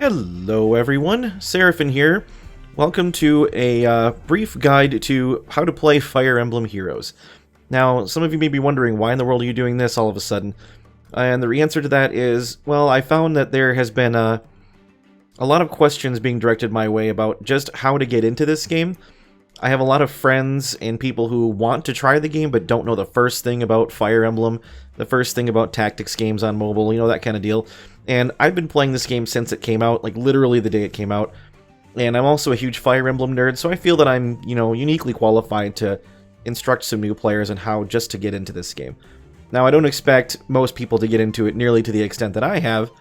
Hello everyone, Seraphin here. Welcome to a brief guide to how to play Fire Emblem Heroes. Now, some of you may be wondering, why in the world are you doing this all of a sudden? And the answer to that is, well, I found that there has been a lot of questions being directed my way about just how to get into this game. I have a lot of friends and people who want to try the game but don't know the first thing about Fire Emblem, the first thing about tactics games on mobile, you know, that kind of deal. And I've been playing this game since it came out, like literally the day it came out. And I'm also a huge Fire Emblem nerd, so I feel that I'm, uniquely qualified to instruct some new players on how just to get into this game. Now, I don't expect most people to get into it nearly to the extent that I have,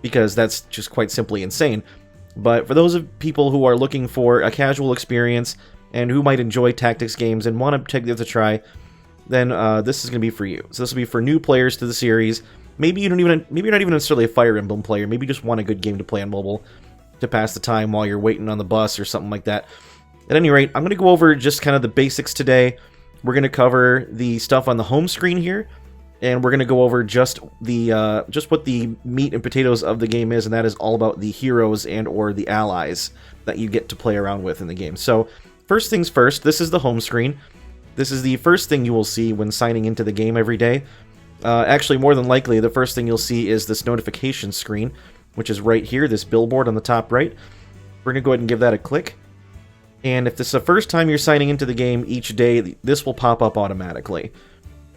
because that's just quite simply insane. But for those of people who are looking for a casual experience and who might enjoy tactics games and want to take this a try, then this is going to be for you. So this will be for new players to the series. Maybe you're not even necessarily a Fire Emblem player. Maybe you just want a good game to play on mobile to pass the time while you're waiting on the bus or something like that. At any rate, I'm going to go over just kind of the basics today. We're going to cover the stuff on the home screen here, and we're going to go over just what the meat and potatoes of the game is, and that is all about the heroes and or the allies that you get to play around with in the game. So, first things first, this is the home screen. This is the first thing you will see when signing into the game every day. Actually, more than likely, the first thing you'll see is this notification screen, which is right here, this billboard on the top right. We're going to go ahead and give that a click. And if this is the first time you're signing into the game each day, this will pop up automatically.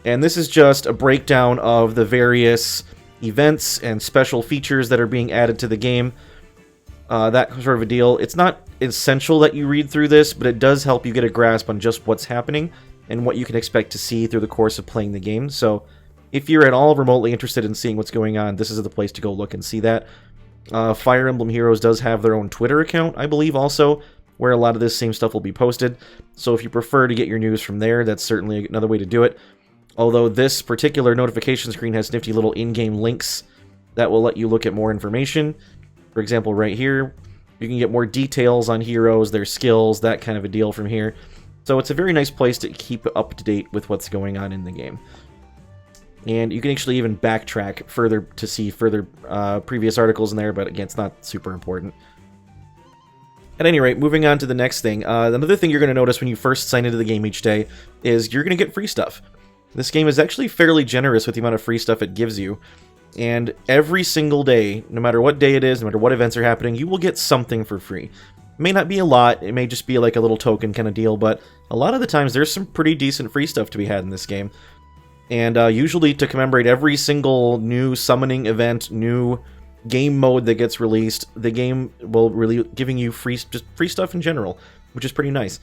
And this is just a breakdown of the various events and special features that are being added to the game. That sort of a deal. It's not essential that you read through this, but it does help you get a grasp on just what's happening and what you can expect to see through the course of playing the game. So, if you're at all remotely interested in seeing what's going on, this is the place to go look and see that. Fire Emblem Heroes does have their own Twitter account, I believe, also, where a lot of this same stuff will be posted. So if you prefer to get your news from there, that's certainly another way to do it. Although this particular notification screen has nifty little in-game links that will let you look at more information. For example, right here, you can get more details on heroes, their skills, that kind of a deal from here. So it's a very nice place to keep up to date with what's going on in the game. And you can actually even backtrack further to see further previous articles in there, but again, it's not super important. At any rate, moving on to the next thing. Another thing you're going to notice when you first sign into the game each day is you're going to get free stuff. This game is actually fairly generous with the amount of free stuff it gives you. And every single day, no matter what day it is, no matter what events are happening, you will get something for free. It may not be a lot, it may just be like a little token kind of deal, but a lot of the times there's some pretty decent free stuff to be had in this game. And usually to commemorate every single new summoning event, new game mode that gets released, the game will really giving you free stuff in general, which is pretty nice.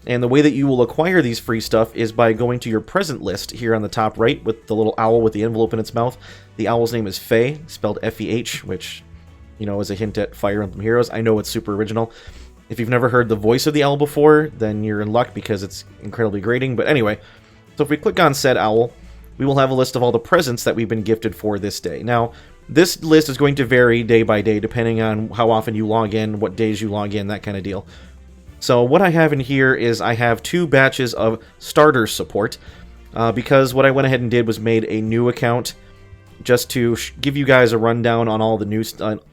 And the way that you will acquire these free stuff is by going to your present list here on the top right with the little owl with the envelope in its mouth. The owl's name is Feh, spelled F-E-H, which, is a hint at Fire Emblem Heroes. I know it's super original. If you've never heard the voice of the owl before, then you're in luck because it's incredibly grating. But anyway, so if we click on said owl, we will have a list of all the presents that we've been gifted for this day. Now, this list is going to vary day by day depending on how often you log in, what days you log in, that kind of deal. So what I have in here is I have 2 batches of starter support, because what I went ahead and did was made a new account just to give you guys a rundown on all the new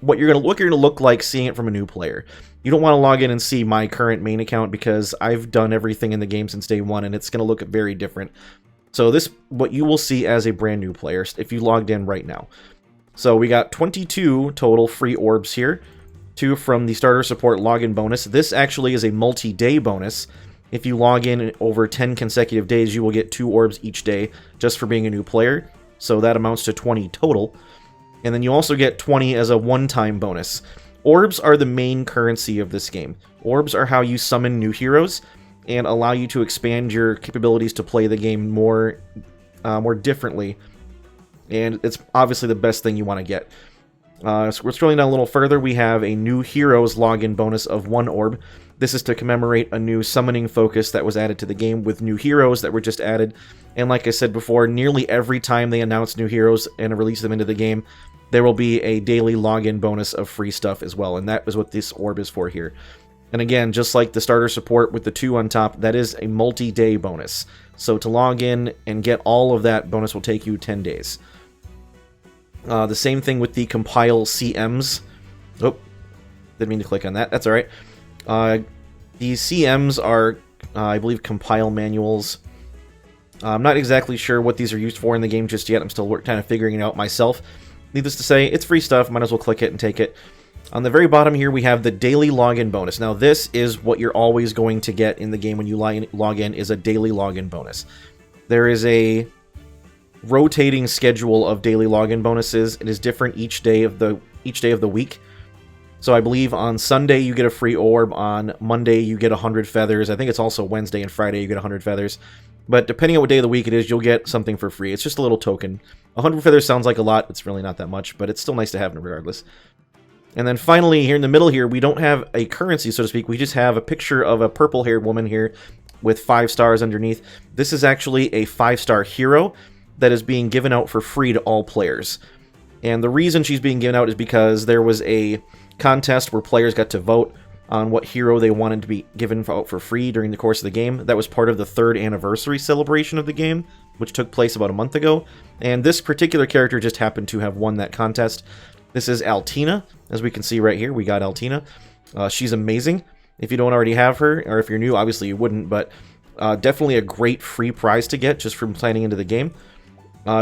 what you're gonna look like seeing it from a new player. You don't want to log in and see my current main account because I've done everything in the game since day one, and it's going to look very different. So this, what you will see as a brand new player if you logged in right now. So we got 22 total free orbs here, 2 from the starter support login bonus. This actually is a multi-day bonus. If you log in over 10 consecutive days, you will get 2 orbs each day just for being a new player. So that amounts to 20 total. And then you also get 20 as a one-time bonus. Orbs are the main currency of this game. Orbs are how you summon new heroes and allow you to expand your capabilities to play the game more differently. And it's obviously the best thing you want to get. So we're scrolling down a little further. We have a new heroes login bonus of 1 orb. This is to commemorate a new summoning focus that was added to the game with new heroes that were just added. And like I said before, nearly every time they announce new heroes and release them into the game, there will be a daily login bonus of free stuff as well. And that is what this orb is for here. And again, just like the starter support with the 2 on top, that is a multi-day bonus. So to log in and get all of that bonus will take you 10 days. The same thing with the compile CMs. Oh, didn't mean to click on that. That's all right. These CMs are, I believe, compile manuals. I'm not exactly sure what these are used for in the game just yet. I'm still kind of figuring it out myself. Needless to say, it's free stuff. Might as well click it and take it. On the very bottom here, we have the daily login bonus. Now, this is what you're always going to get in the game when you log in, is a daily login bonus. There is a rotating schedule of daily login bonuses. It is different each day of the week. So I believe on Sunday you get a free orb, on Monday you get 100 feathers. I think it's also Wednesday and Friday you get 100 feathers. But depending on what day of the week it is, you'll get something for free. It's just a little token. 100 feathers sounds like a lot. It's really not that much, but it's still nice to have regardless. And then finally, here in the middle here, we don't have a currency, so to speak. We just have a picture of a purple-haired woman here with 5 stars underneath. This is actually a 5-star hero that is being given out for free to all players. And the reason she's being given out is because there was a contest where players got to vote on what hero they wanted to be given out for free during the course of the game. That was part of the 3rd anniversary celebration of the game, which took place about a month ago. And this particular character just happened to have won that contest. This is Altina. As we can see right here, we got Altina. She's amazing. If you don't already have her, or if you're new, obviously you wouldn't, but definitely a great free prize to get just from signing into the game.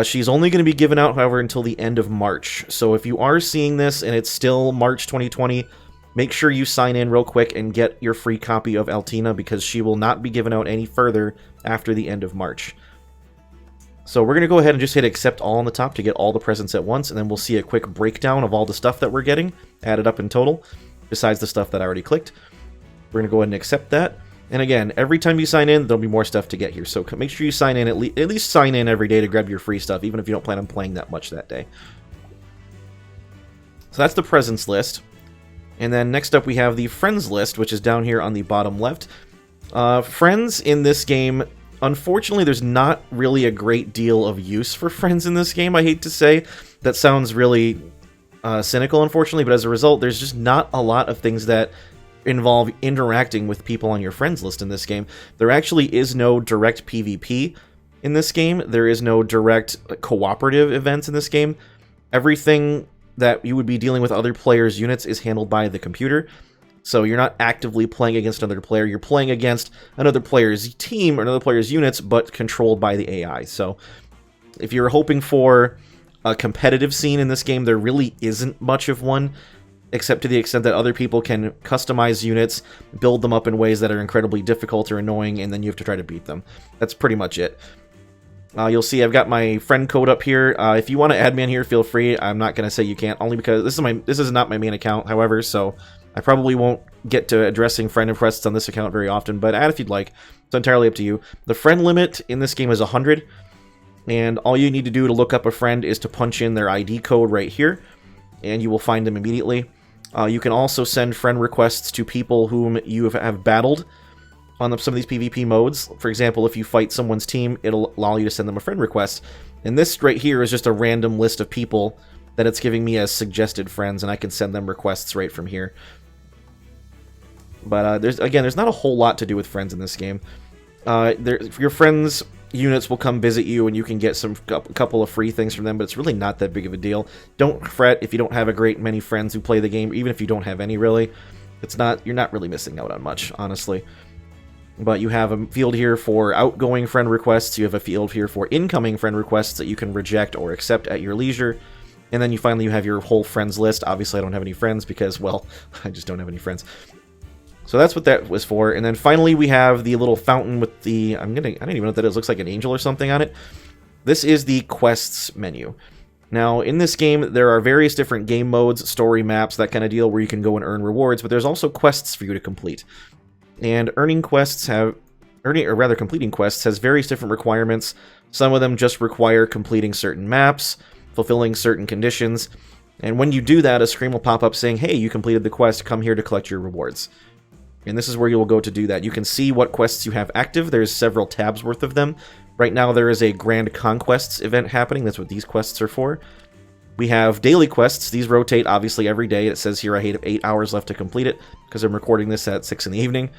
She's only going to be given out, however, until the end of March. So if you are seeing this and it's still March 2020, make sure you sign in real quick and get your free copy of Altina, because she will not be given out any further after the end of March. So we're going to go ahead and just hit accept all on the top to get all the presents at once, and then we'll see a quick breakdown of all the stuff that we're getting, added up in total, besides the stuff that I already clicked. We're going to go ahead and accept that. And again, every time you sign in, there'll be more stuff to get here. So make sure you sign in, at least sign in every day to grab your free stuff, even if you don't plan on playing that much that day. So that's the presents list. And then next up we have the friends list, which is down here on the bottom left. Friends in this game, unfortunately, there's not really a great deal of use for friends in this game, I hate to say. That sounds really cynical, unfortunately, but as a result, there's just not a lot of things that involve interacting with people on your friends list in this game. There actually is no direct PvP in this game. There is no direct cooperative events in this game. Everything that you would be dealing with other players' units is handled by the computer. So you're not actively playing against another player. You're playing against another player's team or another player's units, but controlled by the AI. So if you're hoping for a competitive scene in this game, there really isn't much of one, except to the extent that other people can customize units, build them up in ways that are incredibly difficult or annoying, and then you have to try to beat them. That's pretty much it. You'll see I've got my friend code up here. If you want to add me in here, feel free. I'm not going to say you can't, only because this is not my main account, however, so I probably won't get to addressing friend requests on this account very often, but add if you'd like. It's entirely up to you. The friend limit in this game is 100, and all you need to do to look up a friend is to punch in their ID code right here, and you will find them immediately. You can also send friend requests to people whom you have battled on some of these PvP modes. For example, if you fight someone's team, it'll allow you to send them a friend request. And this right here is just a random list of people that it's giving me as suggested friends, and I can send them requests right from here. But there's not a whole lot to do with friends in this game. Your friends' units will come visit you, and you can get a couple of free things from them, but it's really not that big of a deal. Don't fret if you don't have a great many friends who play the game, even if you don't have any, really. You're not really missing out on much, honestly. But you have a field here for outgoing friend requests, you have a field here for incoming friend requests that you can reject or accept at your leisure, and then you have your whole friends list. Obviously I don't have any friends because, well, I just don't have any friends. So that's what that was for. And then finally we have the little fountain with the, I don't even know what that is, it looks like an angel or something on it. This is the quests menu. Now, in this game, there are various different game modes, story maps, that kind of deal, where you can go and earn rewards, but there's also quests for you to complete. And completing quests has various different requirements. Some of them just require completing certain maps, fulfilling certain conditions, and when you do that, a screen will pop up saying, hey, you completed the quest, come here to collect your rewards. And this is where you will go to do that. You can see what quests you have active. There's several tabs worth of them. Right now there is a Grand Conquests event happening. That's what these quests are for. We have daily quests. These rotate, obviously, every day. It says here I have 8 hours left to complete it, because I'm recording this at 6 in the evening.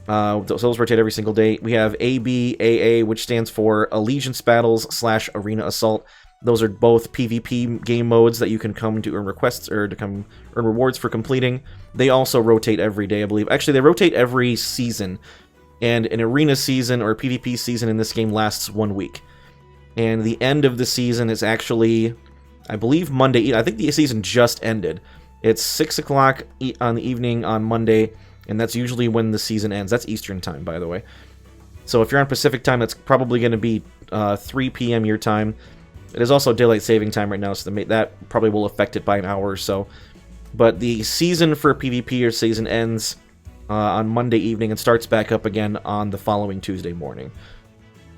So those rotate every single day. We have ABAA, which stands for Allegiance Battles / Arena Assault. Those are both PvP game modes that you can come to earn requests or to come earn rewards for completing. They also rotate every day, I believe. Actually, they rotate every season. And an arena season or PvP season in this game lasts 1 week. And the end of the season is actually, I believe, Monday. I think the season just ended. It's 6 o'clock on the evening on Monday, and that's usually when the season ends. That's Eastern time, by the way. So if you're on Pacific time, that's probably going to be 3 p.m. your time. It is also daylight saving time right now, so that probably will affect it by an hour or so. But the season for PvP or season ends on Monday evening and starts back up again on the following Tuesday morning.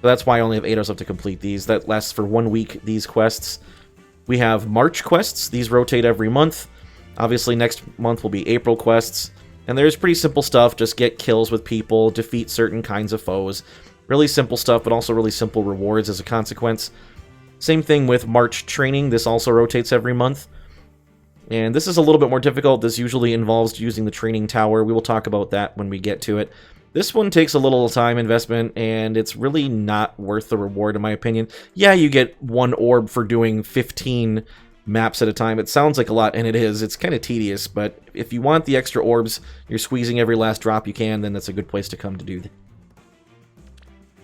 So that's why I only have 8 hours left to complete these. That lasts for 1 week, these quests. We have March quests. These rotate every month. Obviously, next month will be April quests. And there's pretty simple stuff. Just get kills with people, defeat certain kinds of foes. Really simple stuff, but also really simple rewards as a consequence. Same thing with March training. This also rotates every month. And this is a little bit more difficult. This usually involves using the training tower. We will talk about that when we get to it. This one takes a little time investment, and it's really not worth the reward, in my opinion. Yeah, you get 1 orb for doing 15 maps at a time. It sounds like a lot, and it is. It's kind of tedious, but if you want the extra orbs, you're squeezing every last drop you can, then that's a good place to come to do that.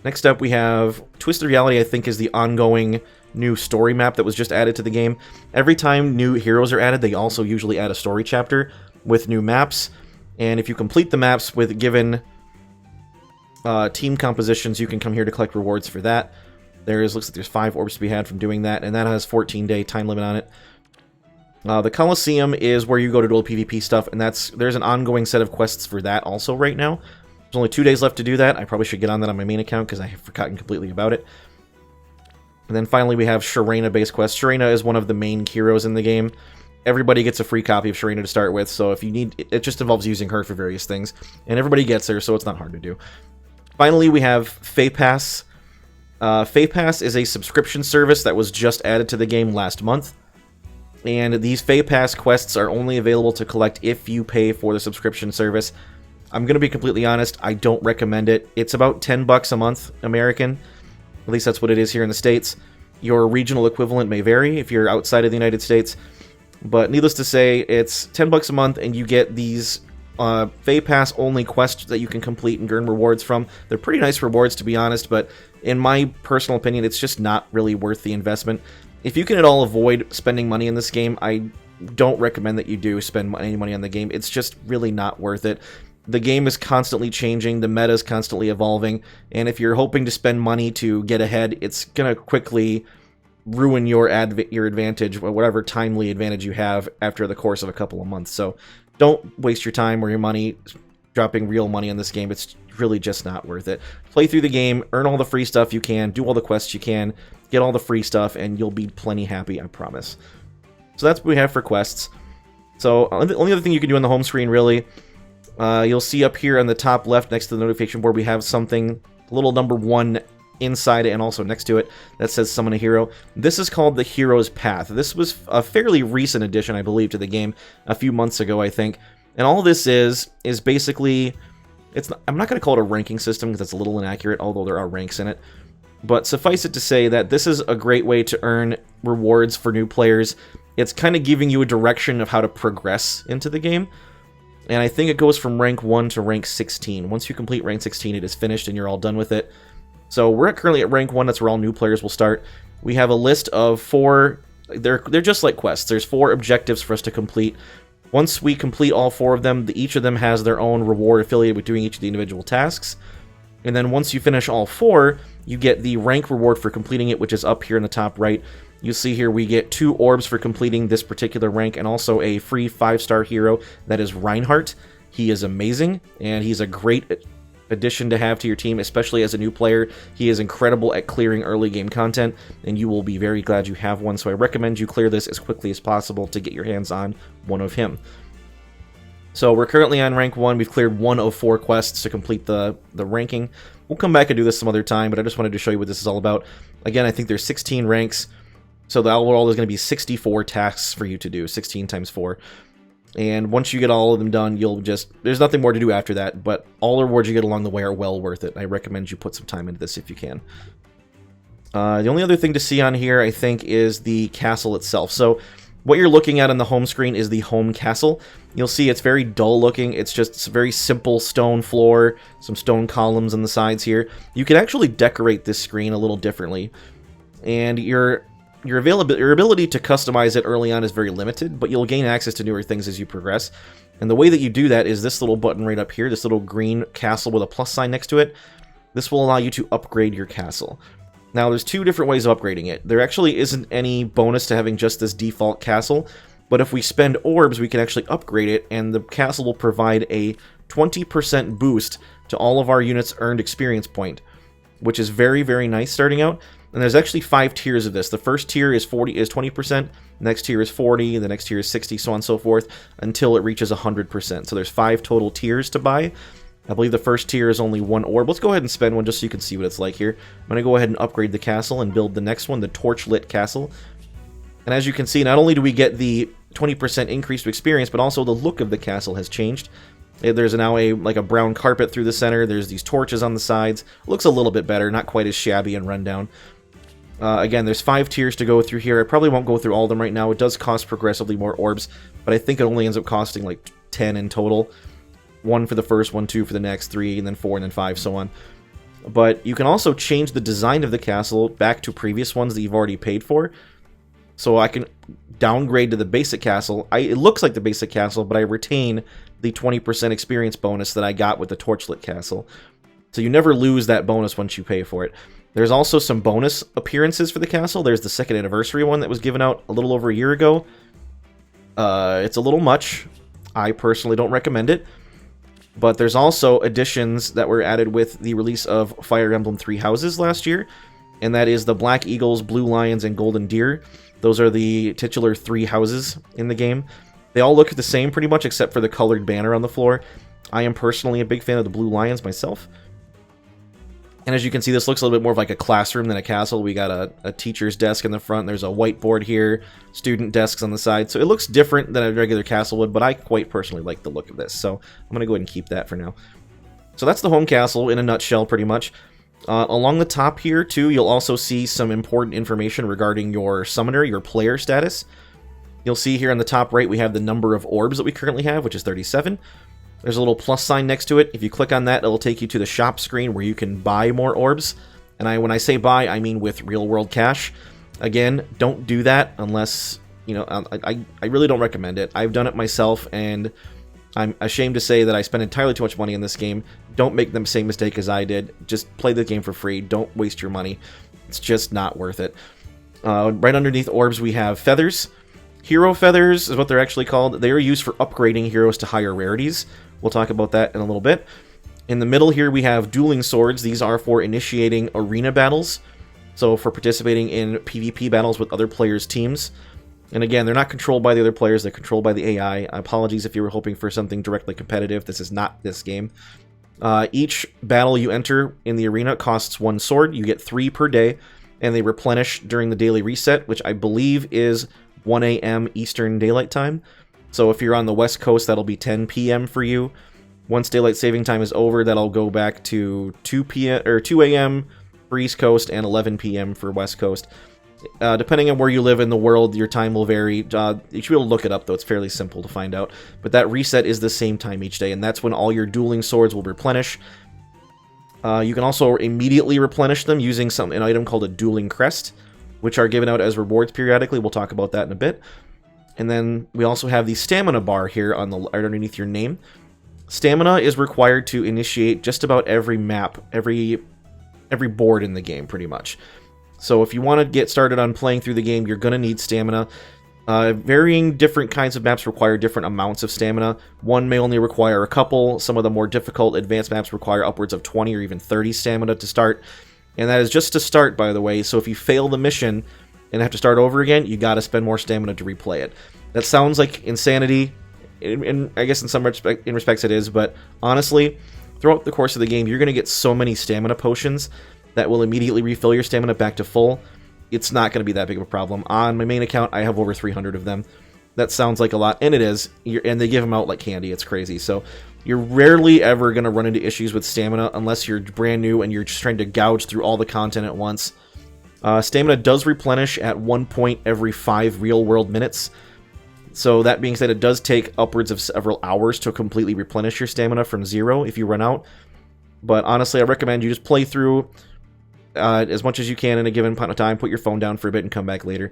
Next up, we have Twisted Reality, I think, is the ongoing new story map that was just added to the game. Every time new heroes are added, they also usually add a story chapter with new maps. And if you complete the maps with given team compositions, you can come here to collect rewards for that. Looks like there's 5 orbs to be had from doing that, and that has 14-day time limit on it. The Coliseum is where you go to do all PvP stuff, and there's an ongoing set of quests for that also right now. There's only 2 days left to do that. I probably should get on that on my main account because I have forgotten completely about it. And then finally we have Sharena-based quests. Sharena is one of the main heroes in the game. Everybody gets a free copy of Sharena to start with, so if you need, it just involves using her for various things. And everybody gets her, so it's not hard to do. Finally, we have Fay Pass. Fay Pass is a subscription service that was just added to the game last month. And these Fay Pass quests are only available to collect if you pay for the subscription service. I'm going to be completely honest, I don't recommend it. It's about $10 a month, American. At least that's what it is here in the States. Your regional equivalent may vary if you're outside of the United States. But needless to say, it's $10 a month, and you get these Fay Pass only quests that you can complete and earn rewards from. They're pretty nice rewards, to be honest, but in my personal opinion, it's just not really worth the investment. If you can at all avoid spending money in this game, I don't recommend that you do spend any money on the game. It's just really not worth it. The game is constantly changing, the meta is constantly evolving, and if you're hoping to spend money to get ahead, it's going to quickly ruin your advantage, or whatever timely advantage you have after the course of a couple of months. So don't waste your time or your money dropping real money on this game. It's really just not worth it. Play through the game, earn all the free stuff you can, do all the quests you can, get all the free stuff, and you'll be plenty happy, I promise. So that's what we have for quests. So the only other thing you can do on the home screen, really, you'll see up here on the top left next to the notification board, we have something, little number 1 inside it and also next to it that says summon a hero. This is called the Hero's Path. This was a fairly recent addition, I believe, to the game a few months ago, I think. And all this is basically, I'm not going to call it a ranking system because that's a little inaccurate, although there are ranks in it. But suffice it to say that this is a great way to earn rewards for new players. It's kind of giving you a direction of how to progress into the game. And I think it goes from rank 1 to rank 16. Once you complete rank 16, it is finished and you're all done with it. So we're currently at rank 1, that's where all new players will start. We have a list of 4, they're just like quests. There's 4 objectives for us to complete. Once we complete all 4 of them, each of them has their own reward affiliated with doing each of the individual tasks. And then once you finish all 4, you get the rank reward for completing it, which is up here in the top right. You see here we get 2 orbs for completing this particular rank, and also a free 5-star hero that is Reinhardt. He is amazing, and he's a great addition to have to your team, especially as a new player. He is incredible at clearing early game content, and you will be very glad you have one, so I recommend you clear this as quickly as possible to get your hands on one of him. So we're currently on rank 1. We've cleared 1 of 4 quests to complete the ranking. We'll come back and do this some other time, but I just wanted to show you what this is all about. Again, I think there's 16 ranks, so the overall is going to be 64 tasks for you to do, 16 times 4. And once you get all of them done, there's nothing more to do after that, but all the rewards you get along the way are well worth it. I recommend you put some time into this if you can. The only other thing to see on here, I think, is the castle itself. So what you're looking at on the home screen is the home castle. You'll see it's very dull looking. It's just a very simple stone floor, some stone columns on the sides here. You can actually decorate this screen a little differently. And your ability to customize it early on is very limited, but you'll gain access to newer things as you progress. And the way that you do that is this little button right up here, this little green castle with a plus sign next to it. This will allow you to upgrade your castle. Now, there's two different ways of upgrading it. There actually isn't any bonus to having just this default castle, but if we spend orbs, we can actually upgrade it, and the castle will provide a 20% boost to all of our units' earned experience point, which is very, very nice starting out. And there's actually 5 tiers of this. The first tier is 20%, the next tier is 40, the next tier is 60, so on and so forth, until it reaches 100%. So there's 5 total tiers to buy. I believe the first tier is only 1 orb. Let's go ahead and spend one just so you can see what it's like here. I'm going to go ahead and upgrade the castle and build the next one, the torch-lit castle. And as you can see, not only do we get the 20% increase to experience, but also the look of the castle has changed. There's now like a brown carpet through the center. There's these torches on the sides. It looks a little bit better, not quite as shabby and run down. Again, there's 5 tiers to go through here. I probably won't go through all of them right now. It does cost progressively more orbs, but I think it only ends up costing like 10 in total. 1 for the first one, 2 for the next, 3, and then 4, and then 5, so on. But you can also change the design of the castle back to previous ones that you've already paid for. So I can downgrade to the basic castle. It looks like the basic castle, but I retain the 20% experience bonus that I got with the torchlit castle. So you never lose that bonus once you pay for it. There's also some bonus appearances for the castle. There's the 2nd anniversary one that was given out a little over a year ago. It's a little much. I personally don't recommend it. But there's also additions that were added with the release of Fire Emblem 3 Houses last year, and that is the Black Eagles, Blue Lions, and Golden Deer. Those are the titular 3 houses in the game. They all look the same pretty much, except for the colored banner on the floor. I am personally a big fan of the Blue Lions myself. And as you can see, this looks a little bit more of like a classroom than a castle. We got a teacher's desk in the front. There's a whiteboard here, student desks on the side. So it looks different than a regular castle would, but I quite personally like the look of this. So I'm going to go ahead and keep that for now. So that's the home castle in a nutshell, pretty much. Along the top here, too, you'll also see some important information regarding your summoner, your player status. You'll see here on the top right, we have the number of orbs that we currently have, which is 37. There's a little plus sign next to it. If you click on that, it'll take you to the shop screen where you can buy more orbs. And when I say buy, I mean with real-world cash. Again, don't do that unless, you know, I really don't recommend it. I've done it myself, and I'm ashamed to say that I spend entirely too much money in this game. Don't make the same mistake as I did. Just play the game for free. Don't waste your money. It's just not worth it. Right underneath orbs, we have feathers. Hero feathers is what they're actually called. They are used for upgrading heroes to higher rarities. We'll talk about that in a little bit. In the middle here, we have dueling swords. These are for initiating arena battles. So for participating in PvP battles with other players' teams. And again, they're not controlled by the other players. They're controlled by the AI. Apologies if you were hoping for something directly competitive. This is not this game. Each battle you enter in the arena costs 1 sword. You get 3 per day. And they replenish during the daily reset, which I believe is 1 a.m. Eastern Daylight Time. So if you're on the West Coast, that'll be 10 p.m. for you. Once daylight saving time is over, that'll go back to 2 a.m. for East Coast and 11 p.m. for West Coast. Depending on where you live in the world, your time will vary. You should be able to look it up, though. It's fairly simple to find out. But that reset is the same time each day, and that's when all your dueling swords will replenish. You can also immediately replenish them using an item called a dueling crest, which are given out as rewards periodically. We'll talk about that in a bit. And then we also have the stamina bar here on right underneath your name. Stamina is required to initiate just about every map, every board in the game, pretty much. So if you want to get started on playing through the game, you're going to need stamina. Varying different kinds of maps require different amounts of stamina. One may only require a couple. Some of the more difficult advanced maps require upwards of 20 or even 30 stamina to start. And that is just to start, by the way. So if you fail the mission and have to start over again, you got to spend more stamina to replay it. That sounds like insanity. I guess in some respects it is, but honestly, throughout the course of the game, you're going to get so many stamina potions that will immediately refill your stamina back to full. It's not going to be that big of a problem. On my main account, I have over 300 of them. That sounds like a lot, and it is. And they give them out like candy. It's crazy. So you're rarely ever going to run into issues with stamina unless you're brand new and you're just trying to gouge through all the content at once. Stamina does replenish at 1 point every 5 real-world minutes. So that being said, it does take upwards of several hours to completely replenish your stamina from 0 if you run out. But honestly, I recommend you just play through as much as you can in a given amount of time, put your phone down for a bit and come back later.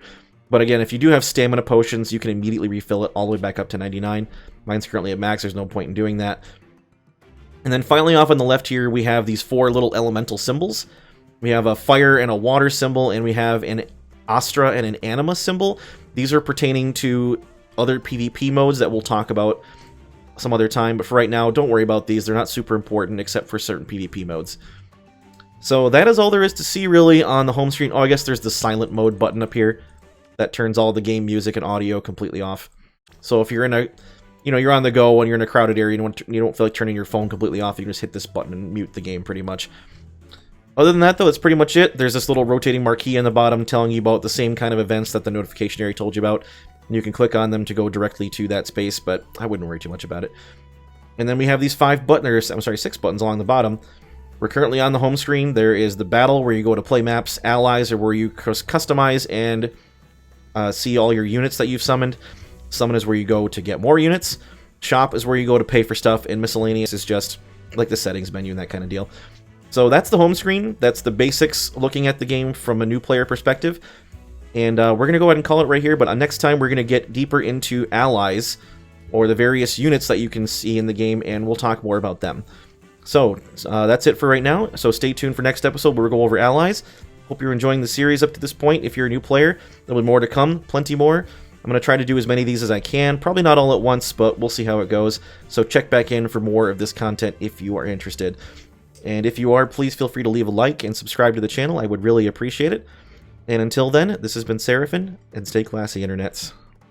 But again, if you do have stamina potions, you can immediately refill it all the way back up to 99. Mine's currently at max, there's no point in doing that. And then finally off on the left here, we have these 4 little elemental symbols. We have a fire and a water symbol, and we have an Astra and an Anima symbol. These are pertaining to other PvP modes that we'll talk about some other time, but for right now, don't worry about these. They're not super important except for certain PvP modes. So that is all there is to see really on the home screen. Oh, I guess there's the silent mode button up here that turns all the game music and audio completely off. So if you're in a, you're on the go and you're in a crowded area and you don't feel like turning your phone completely off, you can just hit this button and mute the game pretty much. Other than that, though, that's pretty much it. There's this little rotating marquee in the bottom telling you about the same kind of events that the notification area told you about. And you can click on them to go directly to that space, but I wouldn't worry too much about it. And then we have these 6 buttons along the bottom. We're currently on the home screen. There is the battle where you go to play maps. Allies are where you customize and see all your units that you've summoned. Summon is where you go to get more units. Shop is where you go to pay for stuff. And miscellaneous is just like the settings menu and that kind of deal. So that's the home screen. That's the basics looking at the game from a new player perspective. And we're going to go ahead and call it right here. But next time we're going to get deeper into allies or the various units that you can see in the game. And we'll talk more about them. So that's it for right now. So stay tuned for next episode where we'll go over allies. Hope you're enjoying the series up to this point. If you're a new player, there'll be more to come. Plenty more. I'm going to try to do as many of these as I can. Probably not all at once, but we'll see how it goes. So check back in for more of this content if you are interested. And if you are, please feel free to leave a like and subscribe to the channel. I would really appreciate it. And until then, this has been Seraphin, and stay classy, internets.